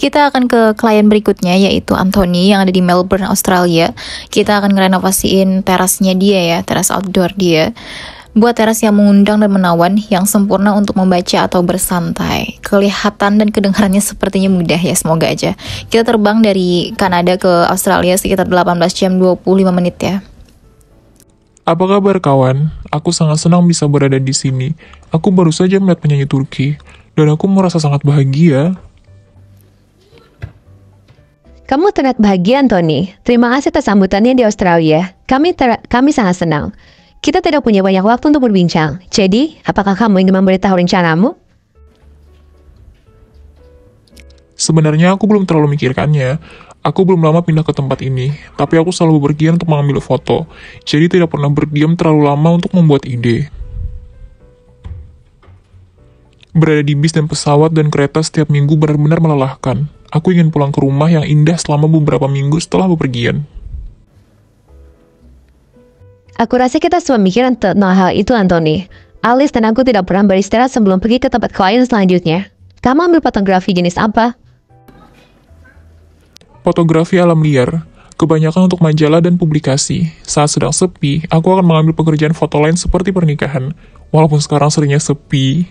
Kita akan ke klien berikutnya, yaitu Anthony yang ada di Melbourne, Australia. Kita akan ngerenovasiin terasnya dia ya, teras outdoor dia. Buat teras yang mengundang dan menawan, yang sempurna untuk membaca atau bersantai. Kelihatan dan kedengarannya sepertinya mudah ya, semoga aja. Kita terbang dari Kanada ke Australia sekitar 18 jam 25 menit ya. Apa kabar kawan? Aku sangat senang bisa berada di sini. Aku baru saja melihat penyanyi Turki, dan aku merasa sangat bahagia. Kamu terlihat bahagia, Anthony. Terima kasih atas sambutannya di Australia. Kami sangat senang. Kita tidak punya banyak waktu untuk berbincang. Jadi, apakah kamu ingin memberitahu rencanamu? Sebenarnya aku belum terlalu mikirkannya. Aku belum lama pindah ke tempat ini, tapi aku selalu bergiat untuk mengambil foto. Jadi tidak pernah berdiam terlalu lama untuk membuat ide. Berada di bis dan pesawat dan kereta setiap minggu benar-benar melelahkan. Aku ingin pulang ke rumah yang indah selama beberapa minggu setelah bepergian. Aku rasa kita semua mikiran tentang hal itu, Anthony. Alice dan aku tidak pernah beristirahat sebelum pergi ke tempat klien selanjutnya. Kamu ambil fotografi jenis apa? Fotografi alam liar, kebanyakan untuk majalah dan publikasi. Saat sedang sepi, aku akan mengambil pekerjaan foto lain seperti pernikahan. Walaupun sekarang seringnya sepi.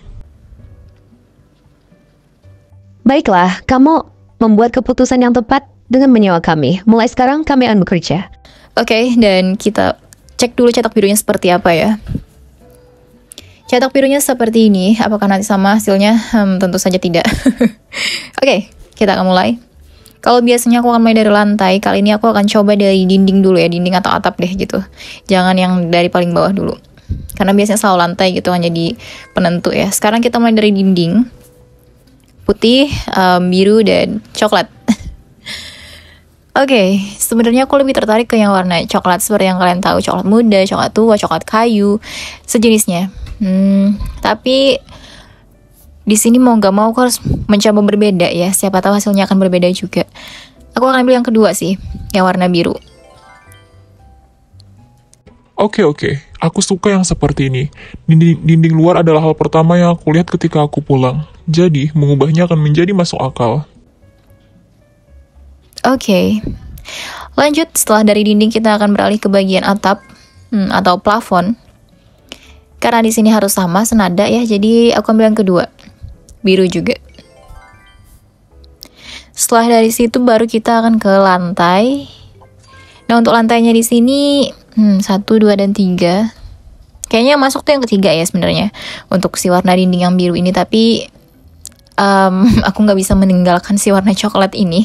Baiklah, kamu membuat keputusan yang tepat dengan menyewa kami. Mulai sekarang kami akan bekerja. Oke, dan kita cek dulu cetak birunya seperti apa ya. Cetak birunya seperti ini. Apakah nanti sama hasilnya? Tentu saja tidak. Oke, kita akan mulai. Kalau biasanya aku akan mulai dari lantai, kali ini aku akan coba dari dinding dulu ya, dinding atau atap deh gitu. Jangan yang dari paling bawah dulu. Karena biasanya selalu lantai gitu, hanya di penentu ya. Sekarang kita mulai dari dinding. Putih, biru, dan coklat. Oke, sebenarnya aku lebih tertarik ke yang warna coklat. Seperti yang kalian tahu, coklat muda, coklat tua, coklat kayu, sejenisnya. Tapi di sini mau gak mau aku harus mencoba berbeda ya. Siapa tahu hasilnya akan berbeda juga. Aku akan ambil yang kedua sih, yang warna biru. Oke, aku suka yang seperti ini. Dinding luar adalah hal pertama yang aku lihat ketika aku pulang. Jadi, mengubahnya akan menjadi masuk akal. Oke. Lanjut, setelah dari dinding kita akan beralih ke bagian atap atau plafon. Karena di sini harus sama senada ya, jadi aku ambil yang kedua. Biru juga. Setelah dari situ baru kita akan ke lantai. Nah, untuk lantainya di sini 1, 2, dan 3. Kayaknya yang masuk tuh yang ketiga ya sebenarnya. Untuk si warna dinding yang biru ini, tapi aku nggak bisa meninggalkan si warna coklat ini.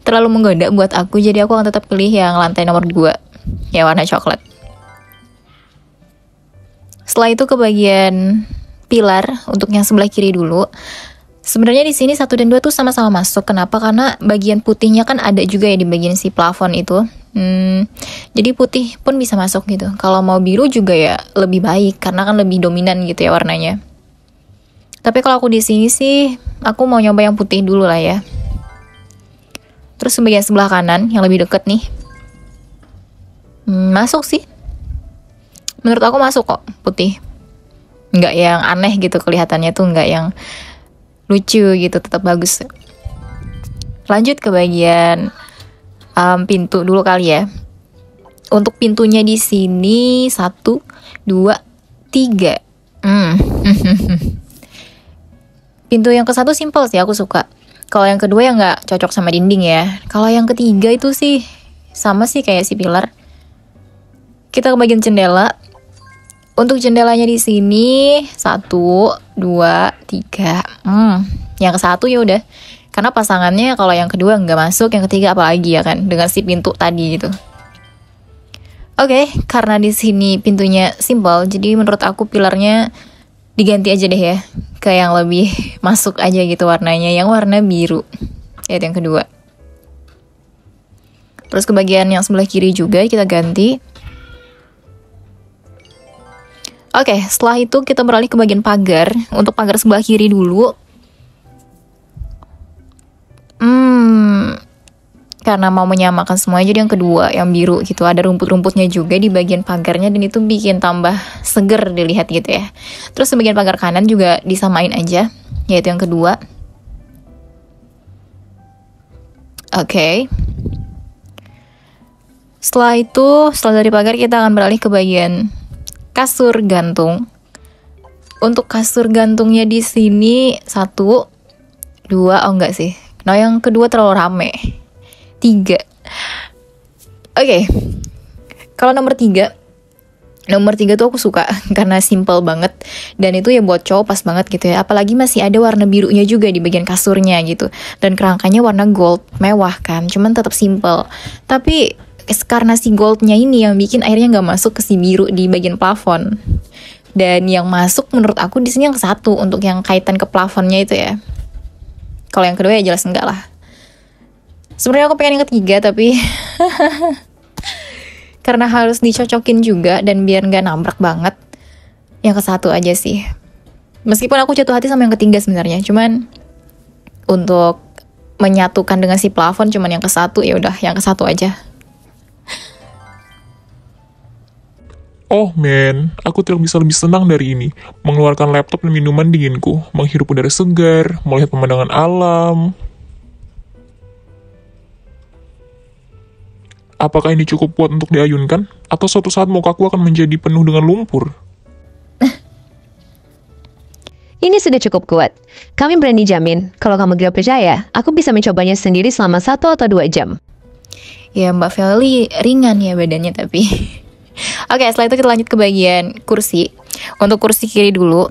Terlalu menggoda buat aku, jadi aku akan tetap pilih yang lantai nomor 2, yang warna coklat. Setelah itu ke bagian pilar untuk yang sebelah kiri dulu. Sebenarnya di sini 1 dan 2 tuh sama-sama masuk. Kenapa? Karena bagian putihnya kan ada juga ya di bagian si plafon itu. Jadi putih pun bisa masuk gitu. Kalau mau biru juga ya lebih baik karena kan lebih dominan gitu ya warnanya. Tapi kalau aku di sini sih aku mau nyoba yang putih dulu lah ya. Terus bagian sebelah kanan yang lebih deket nih. Masuk sih. Menurut aku masuk kok putih. Nggak yang aneh gitu kelihatannya tuh, nggak yang lucu gitu, tetap bagus. Lanjut ke bagian pintu dulu kali ya. Untuk pintunya di sini 1, 2, 3. Pintu yang ke-1 simple sih, aku suka. Kalau yang kedua ya nggak cocok sama dinding ya. Kalau yang ketiga itu sih sama sih kayak si pilar. Kita ke bagian jendela. Untuk jendelanya di sini 1, 2, 3. Yang ke-1 ya udah. Karena pasangannya kalau yang kedua nggak masuk, yang ketiga apalagi ya kan dengan si pintu tadi gitu. Oke, karena di sini pintunya simple, jadi menurut aku pilarnya diganti aja deh ya ke yang lebih masuk aja gitu warnanya, yang warna biru. Itu yang kedua. Terus ke bagian yang sebelah kiri juga kita ganti. Oke, setelah itu kita beralih ke bagian pagar. Untuk pagar sebelah kiri dulu. Karena mau menyamakan semuanya, jadi yang kedua, yang biru gitu. Ada rumput-rumputnya juga di bagian pagarnya, dan itu bikin tambah seger dilihat gitu ya. Terus di bagian pagar kanan juga disamain aja, yaitu yang kedua. Oke. Setelah dari pagar kita akan beralih ke bagian kasur gantung. Untuk kasur gantungnya di sini 1, 2, oh enggak sih. Nah yang kedua terlalu rame. 3. Oke. Kalau nomor 3 tuh aku suka karena simple banget dan itu ya buat cowok pas banget gitu ya. Apalagi masih ada warna birunya juga di bagian kasurnya gitu. Dan kerangkanya warna gold, mewah kan, cuman tetap simple. Tapi karena si goldnya ini yang bikin airnya nggak masuk ke si biru di bagian plafon. Dan yang masuk menurut aku di sini yang ke-1 untuk yang kaitan ke plafonnya itu ya. Kalau yang kedua ya jelas enggak lah. Sebenarnya aku pengen yang ketiga tapi karena harus dicocokin juga dan biar nggak nabrak banget, yang ke-1 aja sih. Meskipun aku jatuh hati sama yang ketiga sebenarnya, cuman untuk menyatukan dengan si plafon cuman yang ke-1, ya udah yang ke-1 aja. Oh men, aku tidak bisa lebih senang dari ini. Mengeluarkan laptop dan minuman dinginku, menghirup udara segar, melihat pemandangan alam. Apakah ini cukup kuat untuk diayunkan? Atau suatu saat mukaku akan menjadi penuh dengan lumpur? Ini sudah cukup kuat. Kami berani jamin, kalau kamu tidak percaya, aku bisa mencobanya sendiri selama 1 atau 2 jam. Ya Mbak Feli ringan ya badannya tapi. Oke, setelah itu kita lanjut ke bagian kursi. Untuk kursi kiri dulu.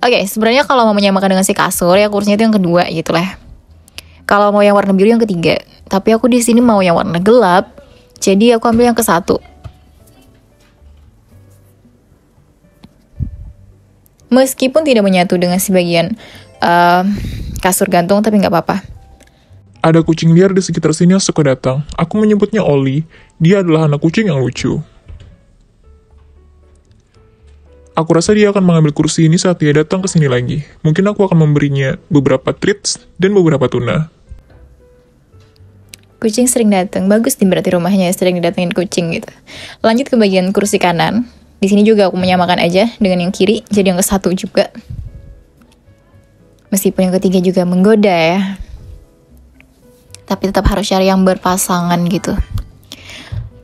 Oke, sebenarnya kalau mau menyamakan dengan si kasur ya kursinya itu yang kedua gitu lah. Kalau mau yang warna biru yang ketiga. Tapi aku di sini mau yang warna gelap. Jadi aku ambil yang ke-1. Meskipun tidak menyatu dengan si bagian kasur gantung tapi nggak apa-apa. Ada kucing liar di sekitar sini yang suka datang. Aku menyebutnya Oli. Dia adalah anak kucing yang lucu. Aku rasa dia akan mengambil kursi ini saat dia datang ke sini lagi. Mungkin aku akan memberinya beberapa treats dan beberapa tuna. Kucing sering datang. Bagus nih berarti rumahnya sering didatengin kucing gitu. Lanjut ke bagian kursi kanan. Di sini juga aku menyamakan aja dengan yang kiri. Jadi yang ke-1 juga. Meskipun yang ketiga juga menggoda ya. Tapi tetap harus cari yang berpasangan gitu.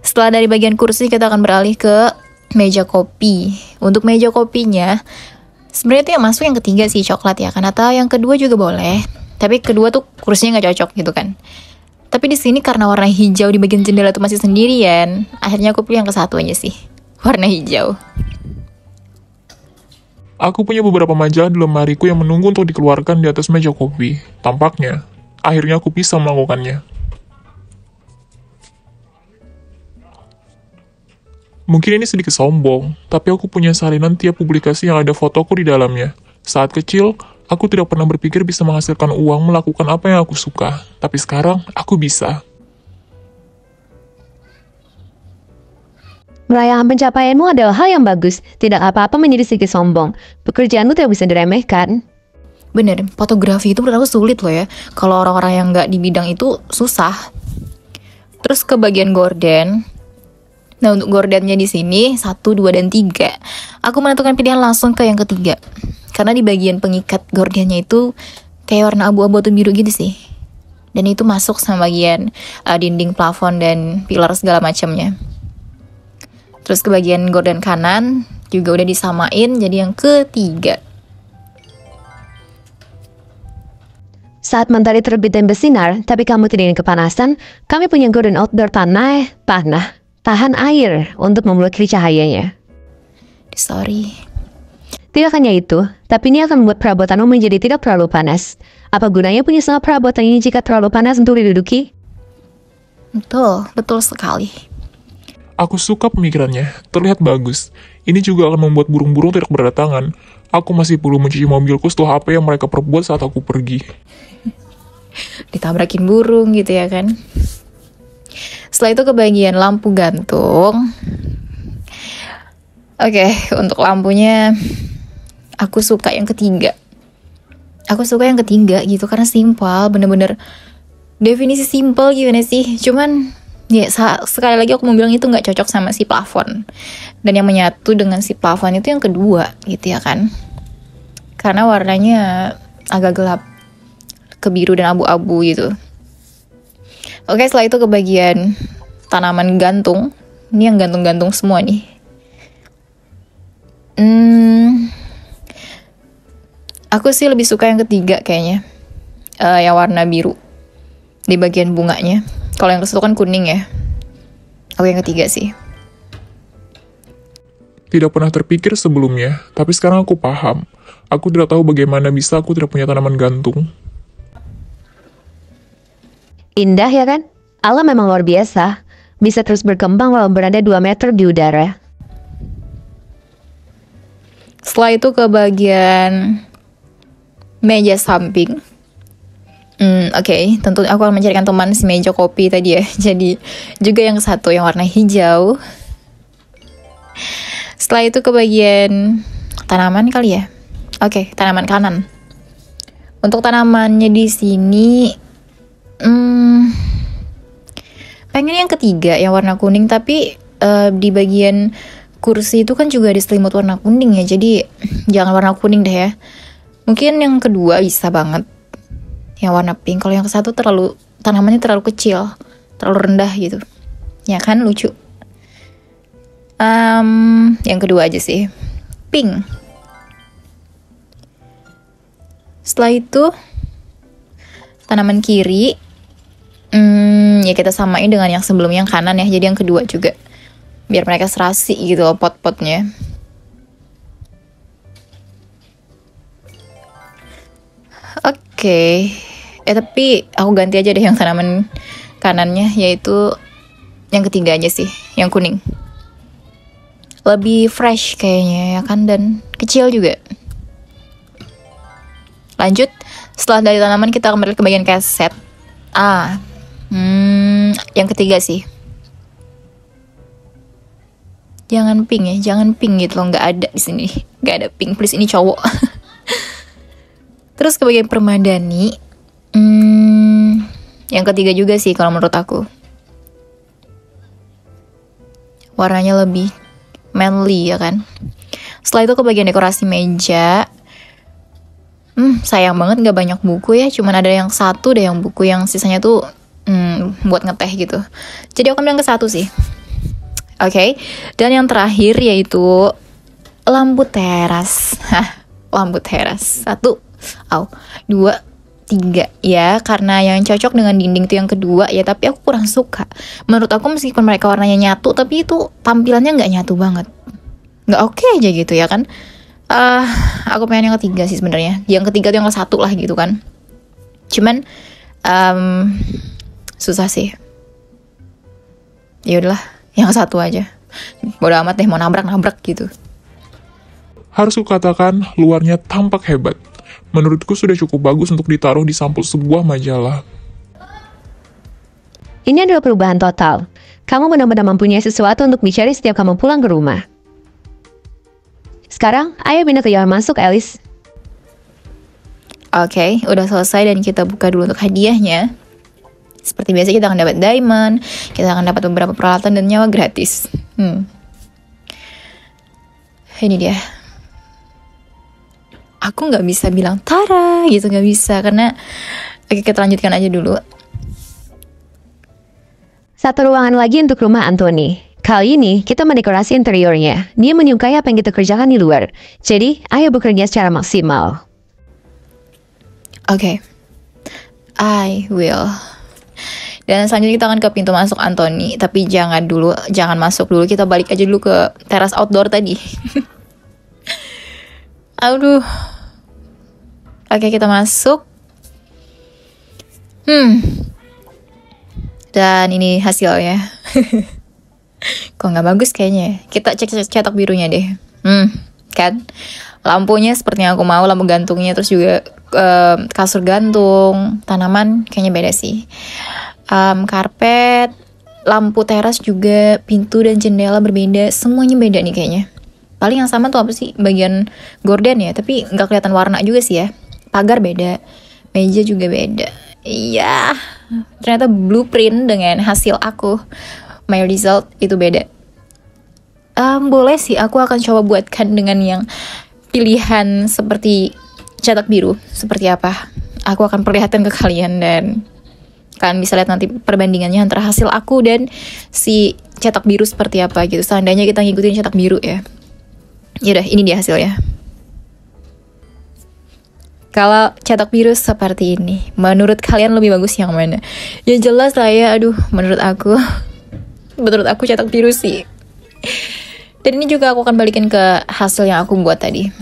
Setelah dari bagian kursi kita akan beralih ke meja kopi. Untuk meja kopinya sebenarnya itu yang masuk yang ketiga sih coklat ya kan, atau yang kedua juga boleh. Tapi kedua tuh kursinya nggak cocok gitu kan. Tapi di sini karena warna hijau di bagian jendela tuh masih sendirian, akhirnya aku pilih yang ke-1 aja sih, warna hijau. Aku punya beberapa majalah di lemariku yang menunggu untuk dikeluarkan di atas meja kopi. Tampaknya, akhirnya aku bisa melakukannya. Mungkin ini sedikit sombong, tapi aku punya salinan tiap publikasi yang ada fotoku di dalamnya. Saat kecil, aku tidak pernah berpikir bisa menghasilkan uang melakukan apa yang aku suka. Tapi sekarang, aku bisa. Merayakan pencapaianmu adalah hal yang bagus. Tidak apa-apa menjadi sedikit sombong. Pekerjaanmu tidak bisa diremehkan. Bener, fotografi itu menurut aku sulit loh ya. Kalau orang-orang yang nggak di bidang itu susah. Terus ke bagian gorden. Nah untuk gordennya di sini 1, 2, dan 3. Aku menentukan pilihan langsung ke yang ketiga. Karena di bagian pengikat gordennya itu kayak warna abu-abu atau biru gitu sih. Dan itu masuk sama bagian dinding plafon dan pilar segala macamnya. Terus ke bagian gorden kanan juga udah disamain jadi yang ketiga. Saat mentari terbit dan bersinar, tapi kamu tidak ingin kepanasan, kami punya gorden outdoor tahan air untuk memblokir cahayanya. Sorry. Tidak hanya itu, tapi ini akan membuat perabotanmu menjadi tidak terlalu panas. Apa gunanya punya semua perabotan ini jika terlalu panas untuk diduduki? Betul sekali. Aku suka pemikirannya, terlihat bagus. Ini juga akan membuat burung-burung tidak berdatangan. Aku masih perlu mencuci mobilku setelah apa yang mereka perbuat saat aku pergi. Ditabrakin burung gitu ya kan. Setelah itu ke bagian lampu gantung. Oke, untuk lampunya aku suka yang ketiga. Aku suka yang ketiga gitu karena simpel, bener-bener definisi simpel gimana sih. Cuman ya sekali lagi aku mau bilang itu nggak cocok sama si plafon. Dan yang menyatu dengan si plafon itu yang kedua gitu ya kan. Karena warnanya agak gelap, kebiru dan abu-abu gitu. Oke, setelah itu ke bagian tanaman gantung. Ini yang gantung-gantung semua nih. Aku sih lebih suka yang ketiga kayaknya. Yang warna biru di bagian bunganya. Kalau yang ke-1 kan kuning ya. Aku yang ketiga sih. Tidak pernah terpikir sebelumnya, tapi sekarang aku paham. Aku tidak tahu bagaimana bisa aku tidak punya tanaman gantung. Indah ya kan? Alam memang luar biasa. Bisa terus berkembang walau berada 2 meter di udara. Setelah itu ke bagian meja samping. Oke, tentu aku akan mencarikan teman si meja kopi tadi ya. Jadi juga yang satu yang warna hijau. Setelah itu ke bagian tanaman kali ya. Oke, tanaman kanan. Untuk tanamannya di sini, pengen yang ketiga yang warna kuning, tapi di bagian kursi itu kan juga ada selimut warna kuning ya. Jadi jangan warna kuning deh ya. Mungkin yang kedua bisa banget yang warna pink. Kalau yang ke-1 tanamannya terlalu kecil, terlalu rendah gitu. Ya kan, lucu. Yang kedua aja sih, pink. Setelah itu tanaman kiri, ya kita samain dengan yang sebelumnya yang kanan ya. Jadi yang kedua juga, biar mereka serasi gitu loh pot-potnya. Oke. Tapi aku ganti aja deh yang tanaman kanannya, yaitu yang ketiga aja sih, yang kuning. Lebih fresh kayaknya ya kan, dan kecil juga. Lanjut, setelah dari tanaman kita kembali ke bagian keset. Yang ketiga sih. Jangan pink ya, jangan pink gitu loh, nggak ada di sini, nggak ada pink, please, ini cowok. Terus ke bagian permadani, yang ketiga juga sih kalau menurut aku. Warnanya lebih manly ya kan. Setelah itu ke bagian dekorasi meja. Sayang banget gak banyak buku ya. Cuman ada yang satu deh yang buku, yang sisanya tuh buat ngeteh gitu. Jadi aku bilang ke 1 sih. Oke. Dan yang terakhir yaitu lampu teras. Lampu teras 1, 2, 3 ya, karena yang cocok dengan dinding itu yang kedua ya, tapi aku kurang suka. Menurut aku meskipun mereka warnanya nyatu, tapi itu tampilannya nggak nyatu banget, nggak oke aja gitu ya kan. Aku pengen yang ketiga sih sebenarnya. Yang ketiga tuh yang ke-1 lah gitu kan. Cuman susah sih. Ya udahlah, yang ke-1 aja. Bodo amat deh, mau nabrak gitu. Harus kukatakan, luarnya tampak hebat. Menurutku sudah cukup bagus untuk ditaruh di sampul sebuah majalah. Ini adalah perubahan total. Kamu benar-benar mempunyai sesuatu untuk dicari setiap kamu pulang ke rumah. Sekarang, ayo pindah ke kamar masuk, Alice. Oke, udah selesai dan kita buka dulu untuk hadiahnya. Seperti biasa kita akan dapat diamond, kita akan dapat beberapa peralatan dan nyawa gratis. Ini dia. Aku nggak bisa bilang Tara gitu, nggak bisa, karena oke, kita lanjutkan aja dulu. Satu ruangan lagi untuk rumah Anthony. Kali ini kita mendekorasi interiornya. Dia menyukai apa yang kita kerjakan di luar. Jadi, ayo bekerja secara maksimal. Oke. I will. Dan selanjutnya kita akan ke pintu masuk Anthony. Tapi jangan masuk dulu. Kita balik aja dulu ke teras outdoor tadi. Aduh. Oke, kita masuk. Dan ini hasilnya. Kok nggak bagus kayaknya. Kita cek cetak birunya deh. Kan. Lampunya seperti yang aku mau, lampu gantungnya, terus juga kasur gantung, tanaman kayaknya beda sih. Karpet, lampu teras juga, pintu dan jendela berbeda, semuanya beda nih kayaknya. Paling yang sama tuh apa sih? Bagian gorden ya, tapi nggak kelihatan warna juga sih ya. Pagar beda, meja juga beda. Iya, ternyata blueprint dengan hasil aku, my result itu beda. Boleh sih, aku akan coba buatkan dengan yang pilihan seperti cetak biru. Seperti apa? Aku akan perlihatkan ke kalian, dan Kalian bisa lihat nanti perbandingannya antara hasil aku dan si cetak biru seperti apa gitu. Seandainya kita ngikutin cetak biru ya. Yaudah, ini dia hasilnya. Kalau cetak biru seperti ini, menurut kalian lebih bagus yang mana? Yang jelas lah ya, menurut aku cetak biru sih. Dan ini juga aku akan balikin ke hasil yang aku buat tadi.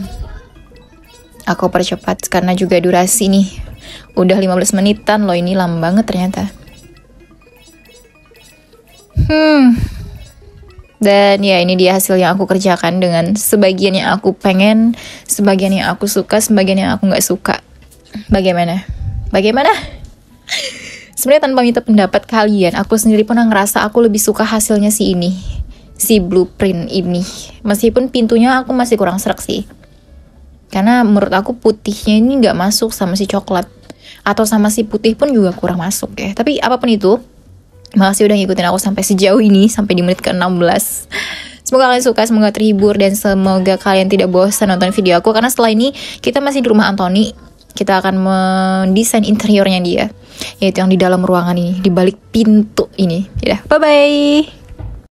Aku percepat karena juga durasi nih. Udah 15 menitan loh, ini lama banget ternyata. Dan ya ini dia hasil yang aku kerjakan dengan sebagian yang aku pengen, sebagian yang aku suka, sebagian yang aku gak suka. Bagaimana? Sebenarnya tanpa minta pendapat kalian, aku sendiri pun ngerasa aku lebih suka hasilnya si blueprint ini. Meskipun pintunya aku masih kurang serak sih. Karena menurut aku putihnya ini gak masuk sama si coklat. Atau sama si putih pun juga kurang masuk ya. Tapi apapun itu, makasih udah ngikutin aku sampai sejauh ini, sampai di menit ke-16. Semoga kalian suka, semoga terhibur, dan semoga kalian tidak bosan nonton video aku. Karena setelah ini, kita masih di rumah Anthony. Kita akan mendesain interiornya dia, yaitu yang di dalam ruangan ini, di balik pintu ini. Ya, bye-bye!